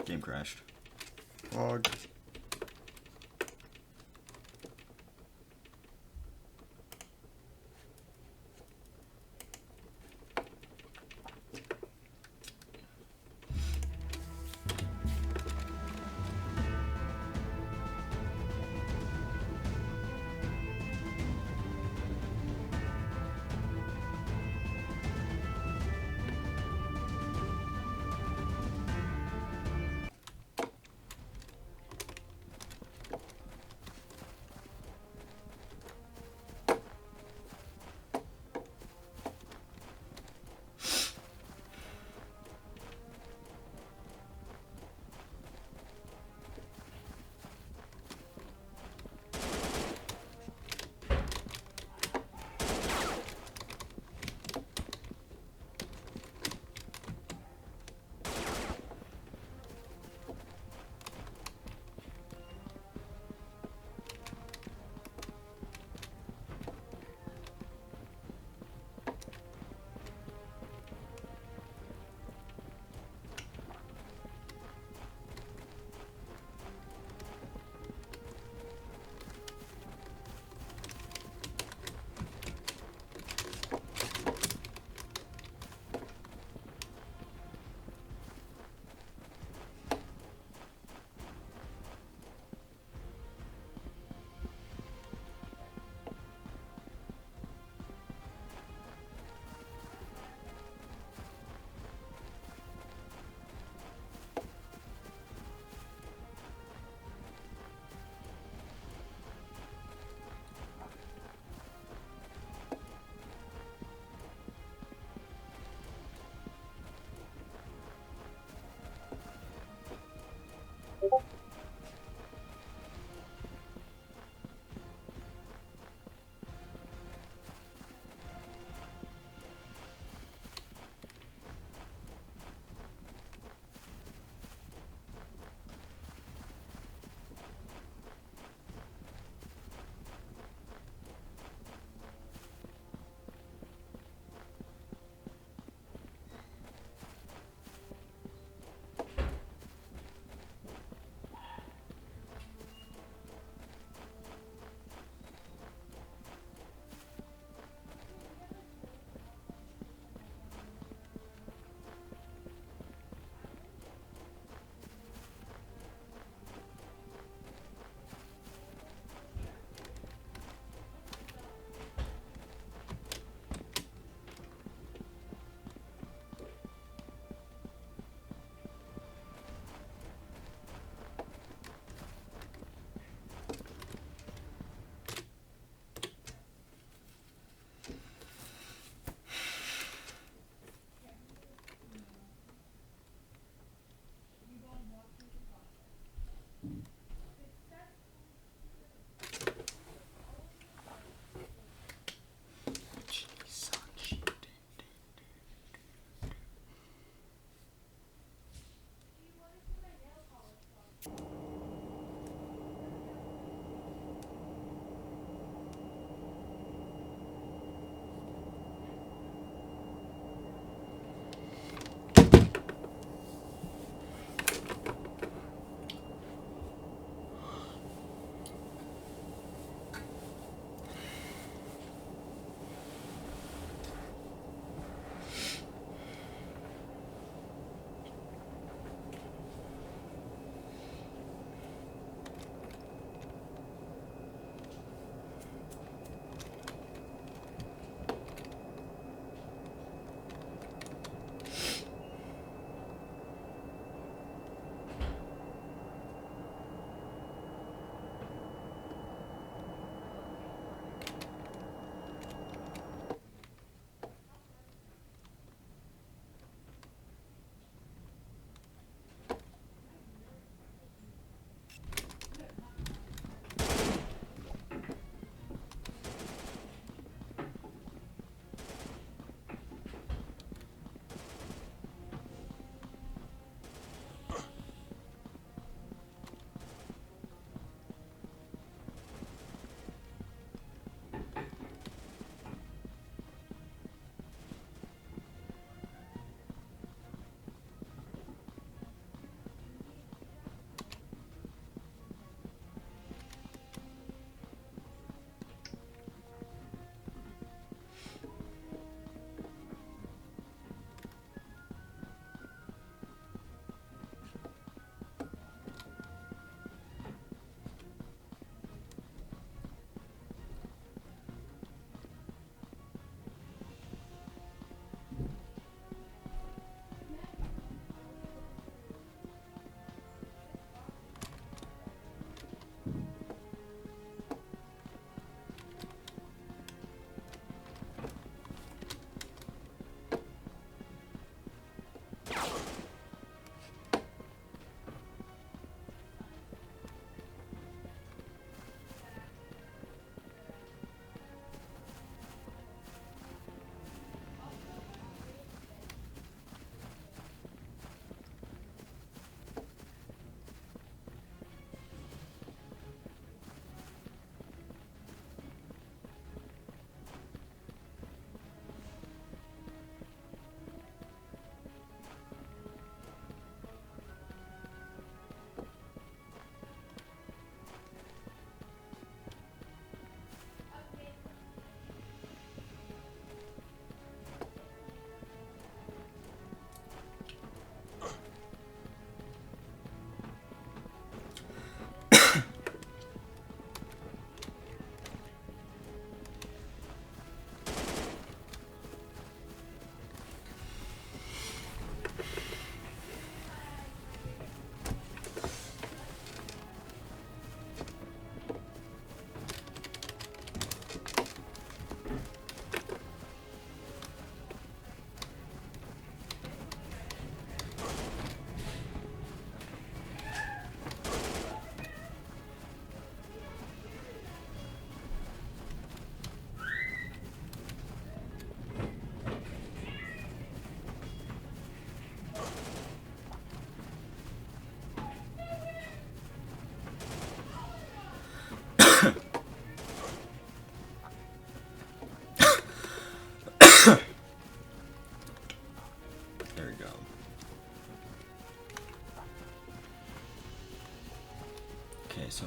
Game crashed. Log.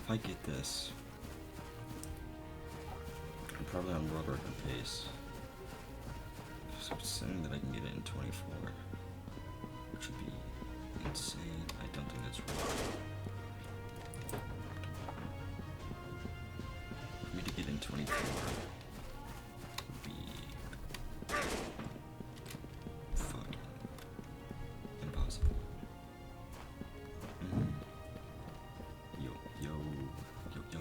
if I get this, I'm probably on world record pace. So it's saying that I can get it in 24, which would be insane. I don't think that's right. For me to get in 24 would be fucking impossible. Yo, yo, yo, yo.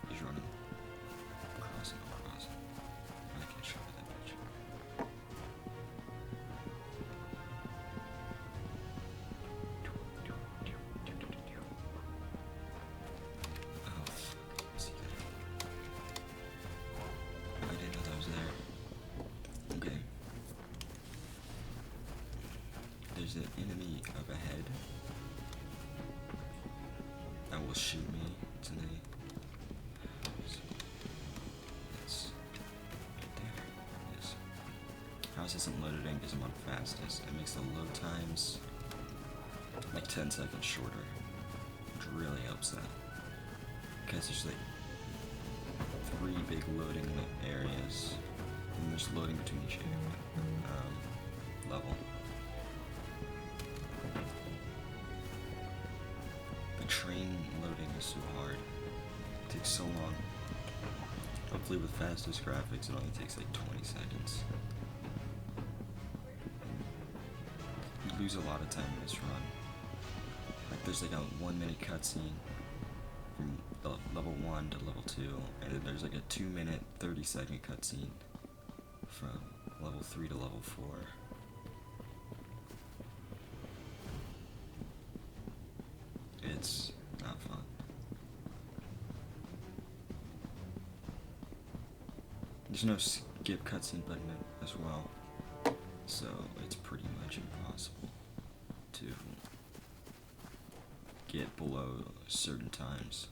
He's running. Crossing. I can't show that bitch. Oh, fuck. See that? I didn't know that was there. Okay. There's an enemy up ahead that will shoot me today. Let's get there. Yes. House isn't loaded in because I'm on fastest. It makes the load times like 10 seconds shorter, which really helps that. Because there's like 3 big loading areas, and there's loading between each level. The train loading is so hard. It takes so long. Hopefully with fastest graphics it only takes like 20 seconds. You lose a lot of time in this run. Like there's like a 1-minute cutscene from level 1 to level 2, and then there's like a 2-minute 30-second cutscene from level 3 to level 4. It's not fun. There's no skip cutscene button as well, so it's pretty much impossible to get below certain times.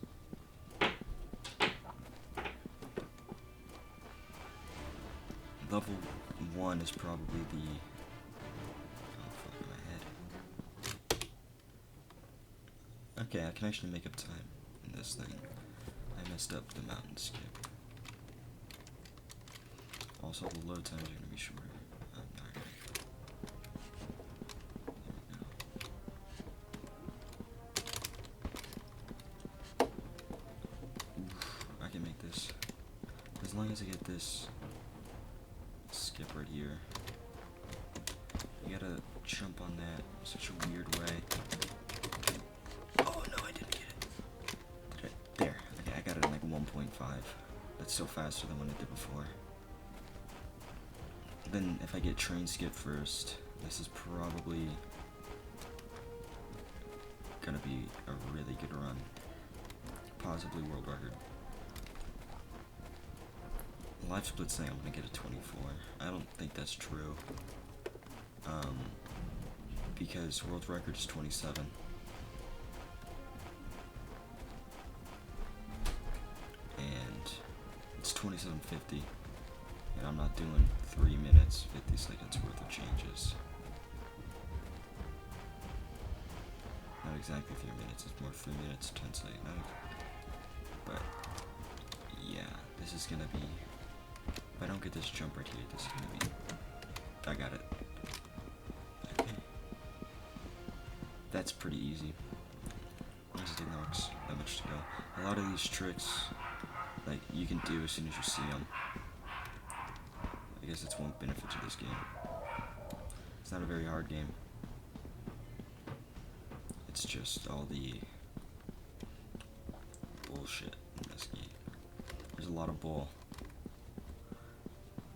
Level 1 is probably the... Oh, fuck my head. Okay, I can actually make up time in this thing. I messed up the mountain skip. Also, the load times are going to be shorter. Alright. There we go. Oof, I can make this. As long as I get this skip right here. You gotta jump on that in such a weird way. Oh no, I didn't get it. There. Okay, I got it in like 1.5. That's still faster than what I did before. Then if I get train skip first, this is probably gonna be a really good run. Possibly world record. Live split saying I'm gonna get a 24. I don't think that's true. Because world record is 27. And it's 27:50. And I'm not doing 3 minutes, 50 seconds worth of changes. Not exactly 3 minutes, it's more 3 minutes, 10 seconds. But, yeah, this is gonna be... If I don't get this jump right here, this is gonna be... I got it. Okay. That's pretty easy. It doesn't take that much to go. A lot of these tricks, like, you can do as soon as you see them. I guess that's one benefit to this game. It's not a very hard game. It's just all the bullshit in this game. There's a lot of bull.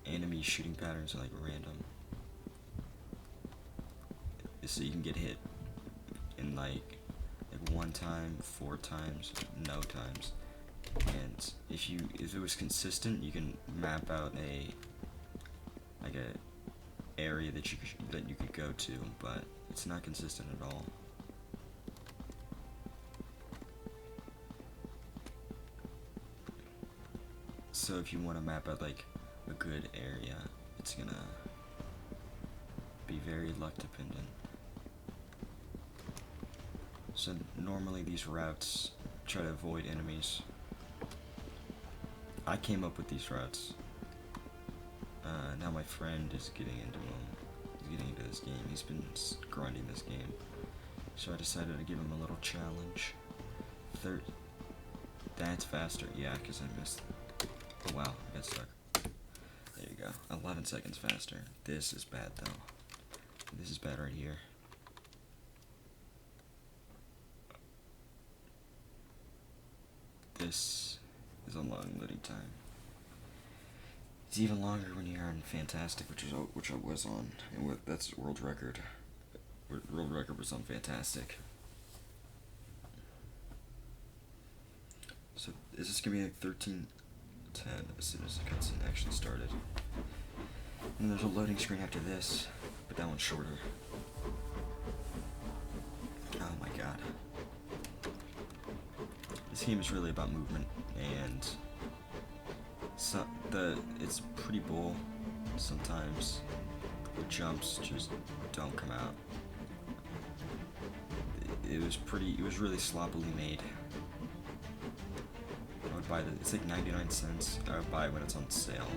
Enemy shooting patterns are like random. So you can get hit in like 1 time, 4 times, no times. And if it was consistent, you can map out a area that you could go to, but it's not consistent at all. So if you want to map out like a good area, it's gonna be very luck dependent. So normally these routes try to avoid enemies. I came up with these routes. Now my friend is getting into them. He's getting into this game. He's been grinding this game. So I decided to give him a little challenge. That's faster. Yeah, because I missed. Oh wow, I got stuck. There you go. 11 seconds faster. This is bad though. This is bad right here. This is a long loading time. It's even longer when you're on Fantastic, which I was on, and that's world record. World record was on Fantastic. So is this gonna be like 13:10 as soon as the cutscene actually started? And there's a loading screen after this, but that one's shorter. Oh my god. This game is really about movement, and it's pretty bull sometimes. The jumps just don't come out. It was really sloppily made. I would buy it's like 99 cents. I would buy it when it's on sale.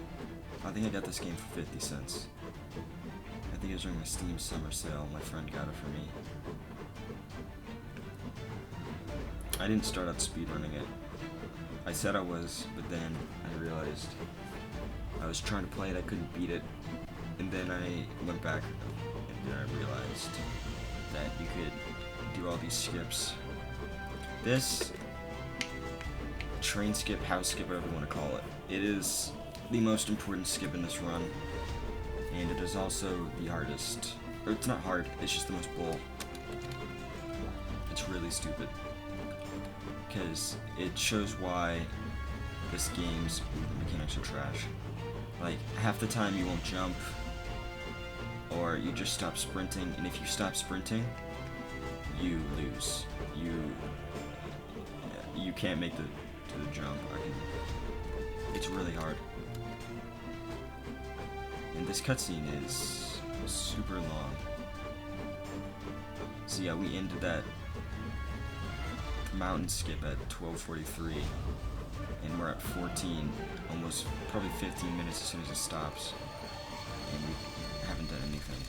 I think I got this game for 50 cents. I think it was during my Steam summer sale. My friend got it for me. I didn't start out speedrunning it. I said I was, but then I realized I was trying to play it, I couldn't beat it, and then I went back, and then I realized that you could do all these skips. This train skip, house skip, whatever you want to call it, it is the most important skip in this run, and it is also the hardest. Or it's not hard, it's just the most bull. It's really stupid, because it shows why this game's mechanics are trash. Like, half the time you won't jump, or you just stop sprinting, and if you stop sprinting, you lose. You can't make the jump. It's really hard. And this cutscene is super long. So yeah, we ended that mountain skip at 12:43, and we're at 14, almost probably 15 minutes as soon as it stops, and we haven't done anything.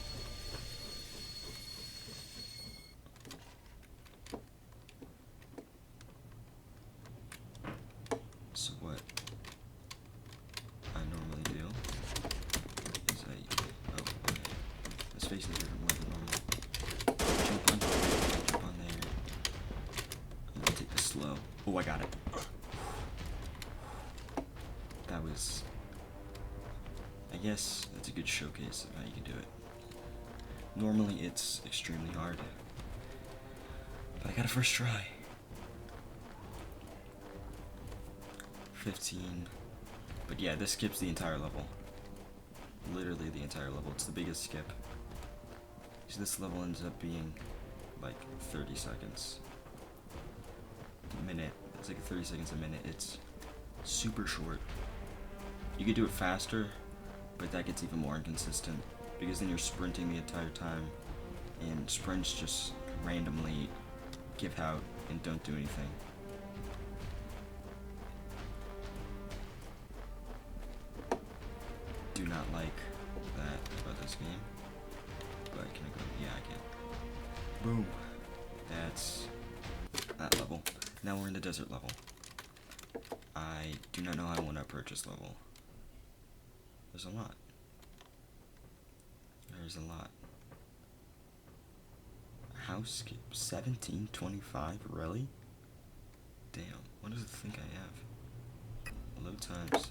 So what I normally do is this face is different more than normal. Jump on there. I'm gonna take this slow. Oh, I got it. That was, I guess that's a good showcase of how you can do it. Normally it's extremely hard, but I got a first try. 15. But yeah, this skips the entire level. Literally the entire level. It's the biggest skip. So this level ends up being like 30 seconds. A minute. It's like 30 seconds a minute. It's super short. You could do it faster, but that gets even more inconsistent, because then you're sprinting the entire time, and sprints just randomly give out and don't do anything. Do not like that about this game. But can I go? Yeah, I can. Boom. That's that level. Now we're in the desert level. I do not know how I want to approach this level. There's a lot. There's a lot. House skip 1725, really? Damn, what does it think I have? Load times.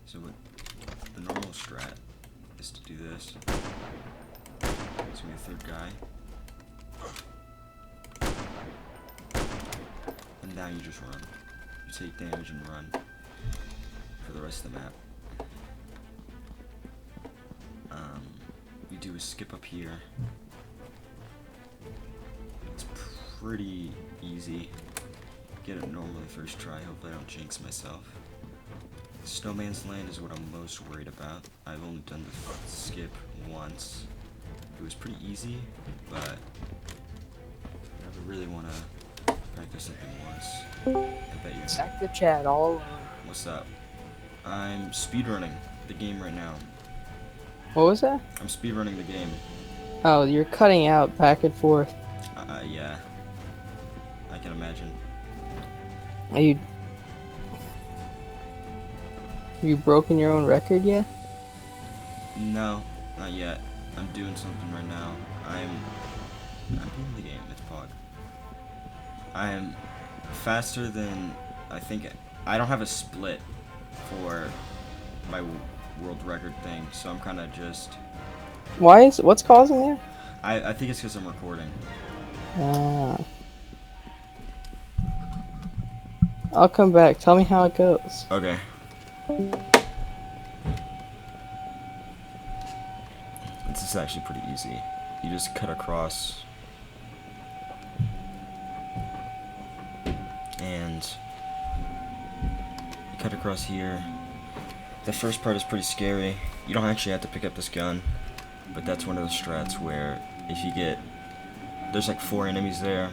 So what the normal strat is to do this. So we have a third guy. And now you just run. You take damage and run for the rest of the map. You do a skip up here. It's pretty easy. Get it normally first try. Hopefully I don't jinx myself. Snowman's Land is what I'm most worried about. I've only done the skip once, it was pretty easy, but I never really want to practice something once. I bet you. Sack the chat all alone. What's up? I'm speedrunning the game right now. What was that? I'm speedrunning the game. Oh, you're cutting out back and forth. Yeah. I can imagine. Are you broken your own record yet? No, not yet. I'm doing something right now. I'm doing the game. It's Pog. I am faster than I think. I don't have a split for my world record thing, so I'm kind of just. What's causing that? I think it's because I'm recording. I'll come back. Tell me how it goes. Okay. This is actually pretty easy. You just cut across. And you cut across here. The first part is pretty scary. You don't actually have to pick up this gun, but that's one of the strats where if you get, there's like 4 enemies there,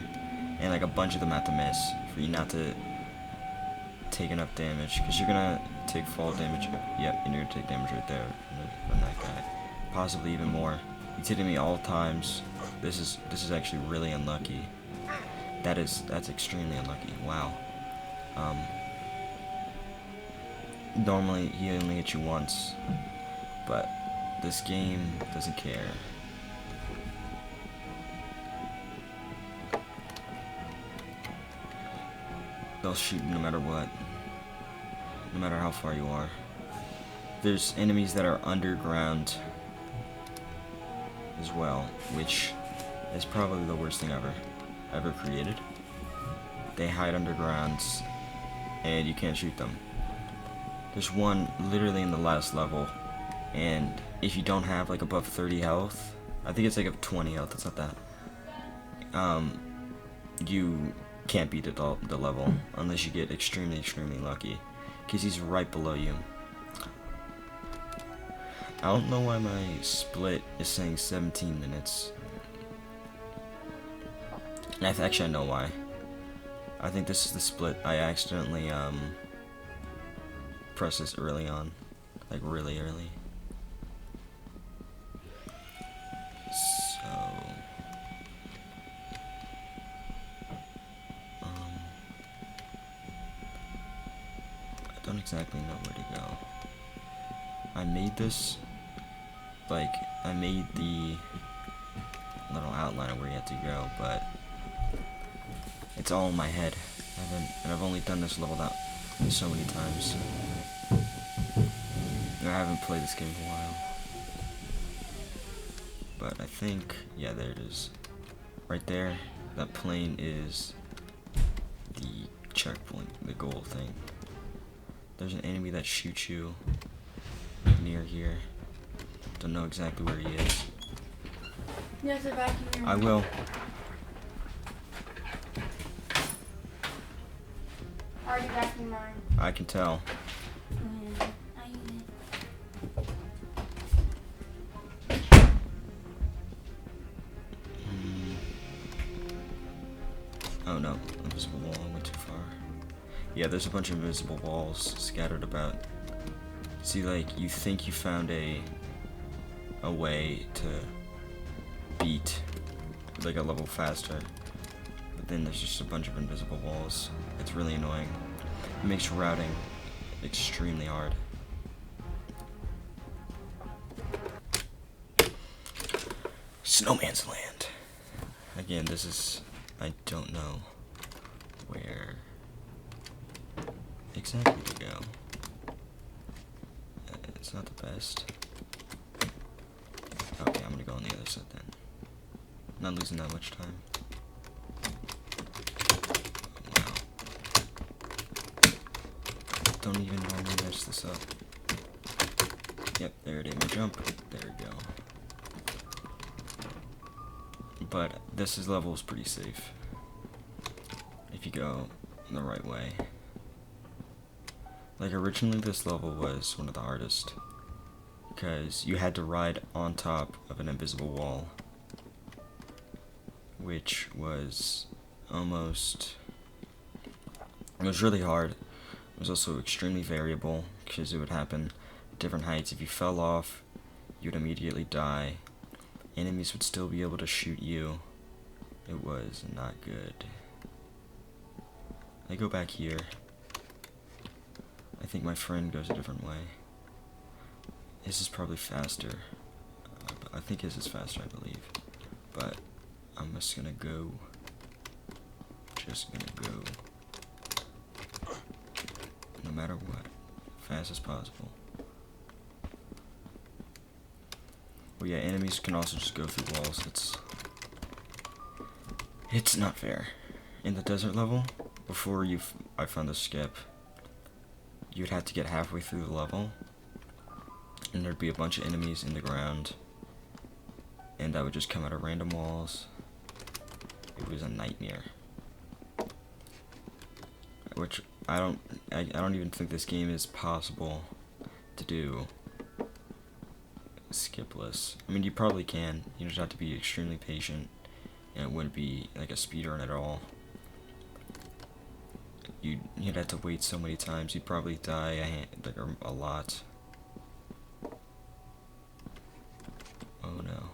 and like a bunch of them have to miss for you not to take enough damage, because you're gonna take fall damage. Yep, and you're gonna take damage right there from that guy, possibly even more. He's hitting me all times. This is actually really unlucky. That's extremely unlucky. Wow. Normally he only hits you once, but this game doesn't care. They'll shoot no matter what, no matter how far you are. There's enemies that are underground as well, which is probably the worst thing ever created. They hide underground, and you can't shoot them. There's one literally in the last level, and if you don't have like above 30 health, I think it's like a 20 health, it's not that, you can't beat the level unless you get extremely lucky, because he's right below you. I don't know why my split is saying 17 minutes. Actually, I know why. I think this is the split. I accidentally pressed this early on, like really early. So I don't exactly know where to go. I made this, like, I made the little outline of where you have to go, but it's all in my head. I've only done this level out so many times. I haven't played this game in a while. But I think, yeah, there it is. Right there, that plane is the checkpoint, the goal thing. There's an enemy that shoots you near here. Don't know exactly where he is. You have to vacuum your I will. I already vacuumed mine. I can tell. I use Oh no, invisible wall, I went too far. Yeah, there's a bunch of invisible walls scattered about. See, like, you think you found a way to beat, like, a level faster, but then there's just a bunch of invisible walls. It's really annoying. It makes routing extremely hard. Snowman's Land. Again, this is, I don't know where exactly to go. It's not the best. Okay, I'm gonna go on the other side then. Not losing that much time. Wow. Don't even normally mess this up. Yep, there it is. My jump. There we go. But this level is pretty safe if you go the right way. Like, originally this level was one of the hardest because you had to ride on top of an invisible wall which was almost... It was really hard. It was also extremely variable, because it would happen at different heights. If you fell off, you'd immediately die. Enemies would still be able to shoot you. It was not good. I go back here. I think my friend goes a different way. His is probably faster. I think his is faster, I believe. But I'm just gonna go. No matter what. Fast as possible. Well, yeah, enemies can also just go through walls. It's not fair. In the desert level, before I found the skip, you'd have to get halfway through the level, and there'd be a bunch of enemies in the ground, and I would just come out of random walls. It was a nightmare. Which I don't even think this game is possible to do skipless. I mean, you probably can. You just have to be extremely patient, and it wouldn't be like a speedrun at all. You'd have to wait so many times. You'd probably die a lot. Oh no,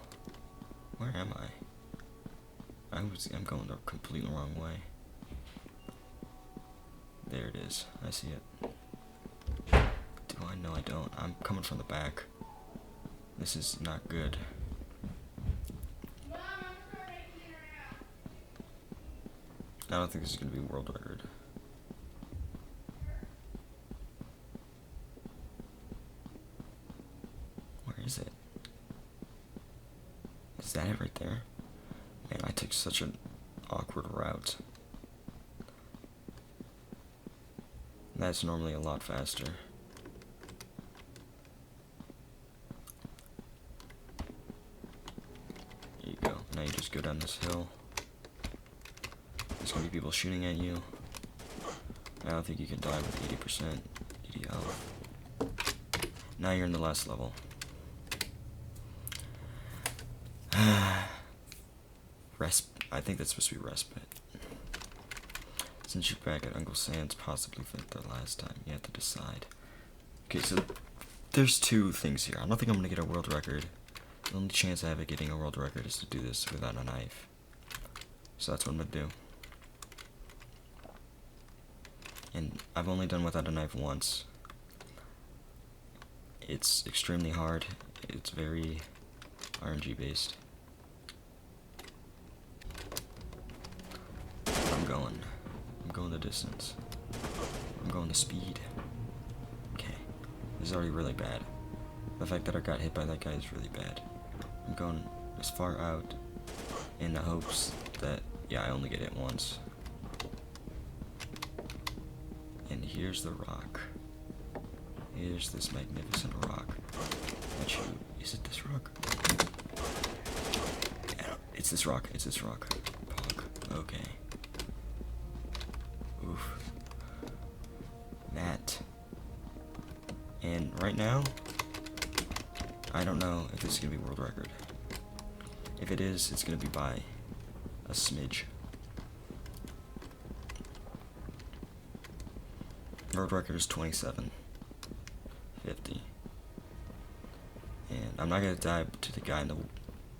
where am I? I'm going the completely wrong way. There it is. I see it. Do I? No, I don't. I'm coming from the back. This is not good. I don't think this is going to be a world record. Where is it? Is that it right there? Man, I took such an awkward route. That's normally a lot faster. There you go. Now you just go down this hill. There's gonna be people shooting at you. I don't think you can die with 80% EDL. Now you're in the last level. I think that's supposed to be respite. Since you're back at Uncle Sam's, possibly for the last time, you have to decide. Okay, so there's two things here. I don't think I'm gonna get a world record. The only chance I have of getting a world record is to do this without a knife. So that's what I'm gonna do. And I've only done without a knife once. It's extremely hard. It's very RNG based. I'm going the distance. I'm going the speed. Okay. This is already really bad. The fact that I got hit by that guy is really bad. I'm going as far out in the hopes that, yeah, I only get hit once. And here's the rock. Here's this magnificent rock. Is it this rock? Yeah, it's this rock. It's this rock. Pog. Okay. Oof. That. And right now, I don't know if this is gonna be world record. If it is, it's gonna be by a smidge. World record is 27:50. And I'm not gonna die to the guy in the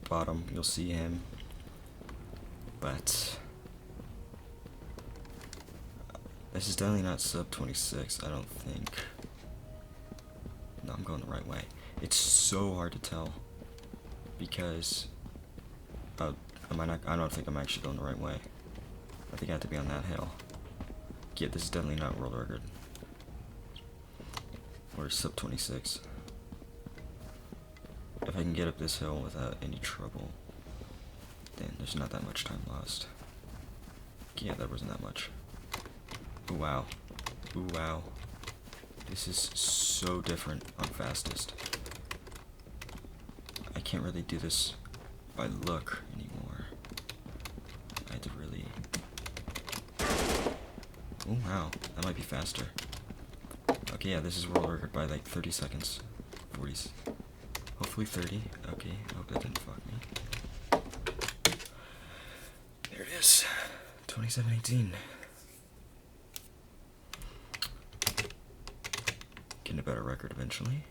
bottom. You'll see him. But this is definitely not sub 26, I don't think. No, I'm going the right way. It's so hard to tell because I don't think I'm actually going the right way. I think I have to be on that hill. Yeah, this is definitely not world record. Or sub 26. If I can get up this hill without any trouble, then there's not that much time lost. Yeah, that wasn't that much. Ooh, wow. Ooh, wow. This is so different on fastest. I can't really do this by look anymore. I had to really... Oh, wow. That might be faster. Okay, yeah, this is world record by like 30 seconds. 40s. Hopefully 30. Okay, I hope that didn't fuck me. is. 2718. Getting a better record eventually.